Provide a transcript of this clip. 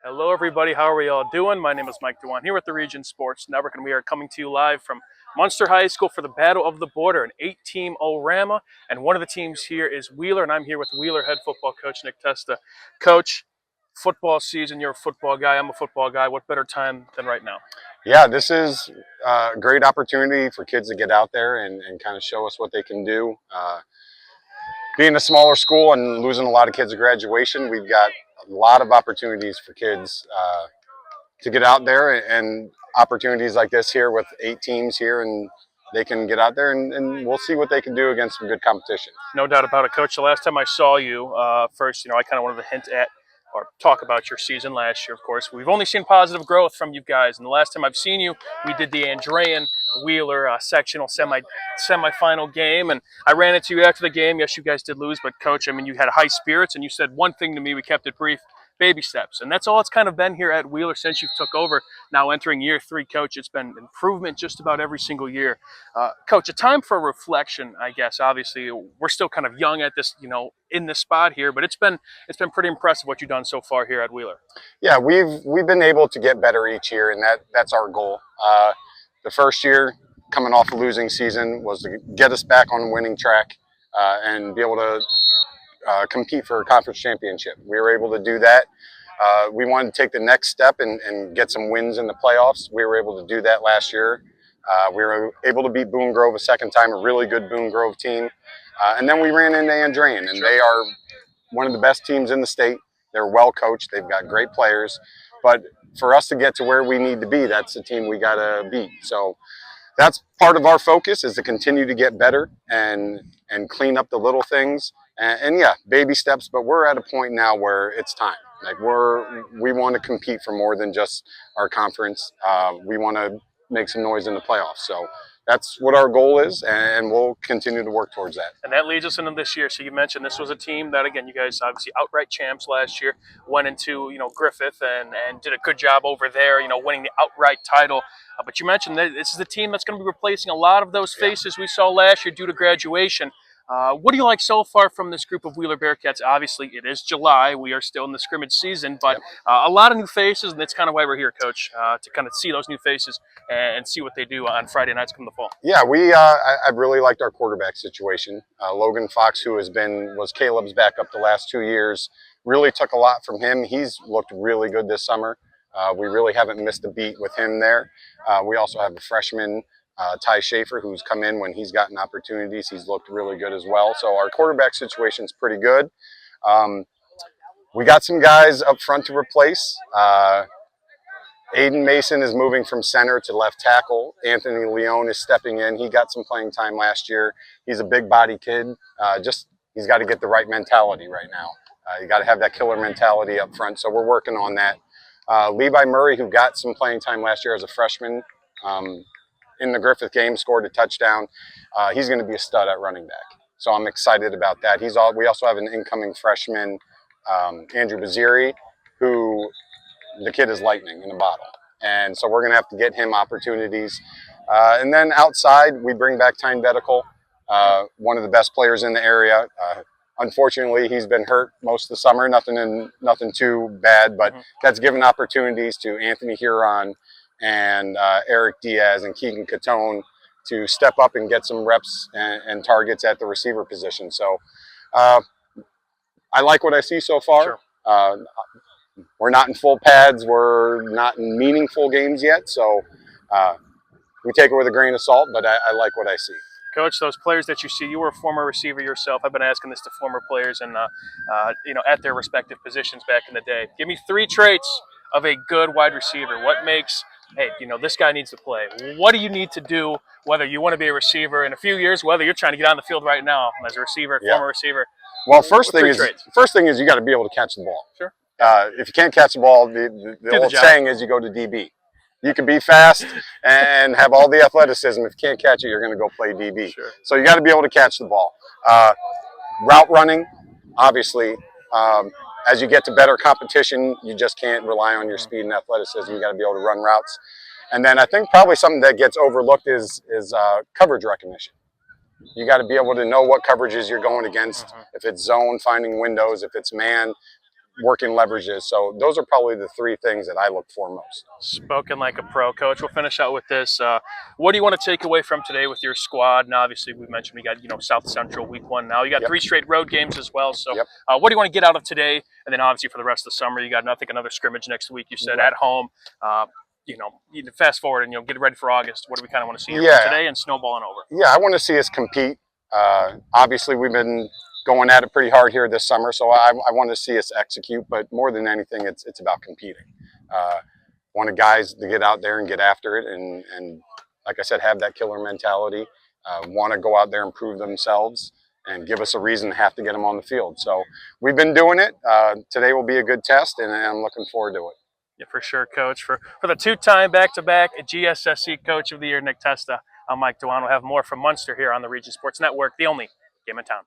Hello, everybody. How are we all doing? My name is Mike Dewan here with the Region Sports Network, and we are coming to you live from Munster High School for the Battle of the Border, an 8-team O-Rama. And one of the teams here is Wheeler, and I'm here with Wheeler head football coach Nick Testa. Coach, football season, you're a football guy, I'm a football guy. What better time than right now? Yeah, this is a great opportunity for kids to get out there and kind of show us what they can do. Being a smaller school and losing a lot of kids at graduation, we've got a lot of opportunities for kids to get out there, and opportunities like this here with 8 teams here, and they can get out there and we'll see what they can do against some good competition. No doubt about it, Coach. The last time I saw you, first, I kind of wanted to hint at or talk about your season last year, of course. We've only seen positive growth from you guys, and the last time I've seen you, we did the Andrean Wheeler sectional semifinal game, and I ran into you after the game. Yes, you guys did lose, but Coach, I mean, you had high spirits, and you said one thing to me. We kept it brief. Baby steps, and that's all it's kind of been here at Wheeler since you've took over. Now entering year 3, Coach, it's been improvement just about every single year. Coach, a time for reflection, I guess. Obviously, we're still kind of young at this, in this spot here, but it's been pretty impressive what you've done so far here at Wheeler. Yeah, we've been able to get better each year, and that's our goal. The first year, coming off a losing season, was to get us back on the winning track and be able to compete for a conference championship. We were able to do that. We wanted to take the next step and get some wins in the playoffs. We were able to do that last year. We were able to beat Boone Grove a second time, a really good Boone Grove team. And then we ran into Andrean, and they are one of the best teams in the state. They're well coached. They've got great players. But for us to get to where we need to be, that's the team we got to beat. So that's part of our focus, is to continue to get better and clean up the little things. And yeah, baby steps, but we're at a point now where it's time. Like we want to compete for more than just our conference. We want to make some noise in the playoffs. So that's what our goal is, and we'll continue to work towards that. And that leads us into this year. So you mentioned this was a team that, again, you guys obviously outright champs last year, went into, Griffith and did a good job over there, winning the outright title. But you mentioned that this is a team that's going to be replacing a lot of those faces we saw last year due to graduation. What do you like so far from this group of Wheeler Bearcats? Obviously, it is July. We are still in the scrimmage season, but a lot of new faces, and that's kind of why we're here, Coach, to kind of see those new faces and see what they do on Friday nights come the fall. Yeah, I really liked our quarterback situation. Logan Fox, who was Caleb's backup the last 2 years, really took a lot from him. He's looked really good this summer. We really haven't missed a beat with him there. We also have a freshman, Ty Schaefer, who's come in when he's gotten opportunities. He's looked really good as well. So our quarterback situation is pretty good. We got some guys up front to replace. Aiden Mason is moving from center to left tackle. Anthony Leone is stepping in. He got some playing time last year. He's a big body kid. He's got to get the right mentality right now. You got to have that killer mentality up front. So we're working on that. Levi Murray, who got some playing time last year as a freshman, in the Griffith game, scored a touchdown. He's going to be a stud at running back. So I'm excited about that. We also have an incoming freshman, Andrew Baziri, who the kid is lightning in a bottle. And so we're going to have to get him opportunities. And then outside, we bring back Tyne Bedical, one of the best players in the area. Unfortunately, he's been hurt most of the summer, nothing too bad, but that's given opportunities to Anthony Huron and Eric Diaz and Keegan Catone to step up and get some reps and targets at the receiver position. So I like what I see so far. Sure. We're not in full pads. We're not in meaningful games yet. So we take it with a grain of salt, but I like what I see. Coach, those players that you see, you were a former receiver yourself. I've been asking this to former players and, at their respective positions back in the day. Give me 3 traits of a good wide receiver. What makes, hey, this guy needs to play. What do you need to do, whether you want to be a receiver in a few years, whether you're trying to get on the field right now as a receiver, former receiver? Well, first thing is you got to be able to catch the ball. Sure. If you can't catch the ball, the old saying is you go to DB. You can be fast and have all the athleticism. If you can't catch it, you're going to go play DB. Sure. So you got to be able to catch the ball. Route running, obviously. As you get to better competition, you just can't rely on your speed and athleticism. You got to be able to run routes. And then I think probably something that gets overlooked is coverage recognition. You got to be able to know what coverages you're going against. If it's zone, finding windows. If it's man, working leverages. So those are probably the three things that I look for most. Spoken like a pro, Coach. We'll finish out with this. What do you want to take away from today with your squad? And obviously, we mentioned we got South Central week 1 now. You got 3 straight road games as well. So, what do you want to get out of today? And then obviously for the rest of the summer, you got another scrimmage next week. You said at home. You fast forward and get ready for August. What do we kind of want to see here from today and snowballing over? Yeah, I want to see us compete. Obviously, we've been going at it pretty hard here this summer, so I want to see us execute. But more than anything, it's about competing. Want the guys to get out there and get after it, and like I said, have that killer mentality. Want to go out there and prove themselves and give us a reason to have to get them on the field. So we've been doing it. Today will be a good test, and I'm looking forward to it. Yeah, for sure, Coach. For the 2-time back-to-back GSSC Coach of the Year, Nick Testa, I'm Mike Dewan. We'll have more from Munster here on the Region Sports Network, the only game in town.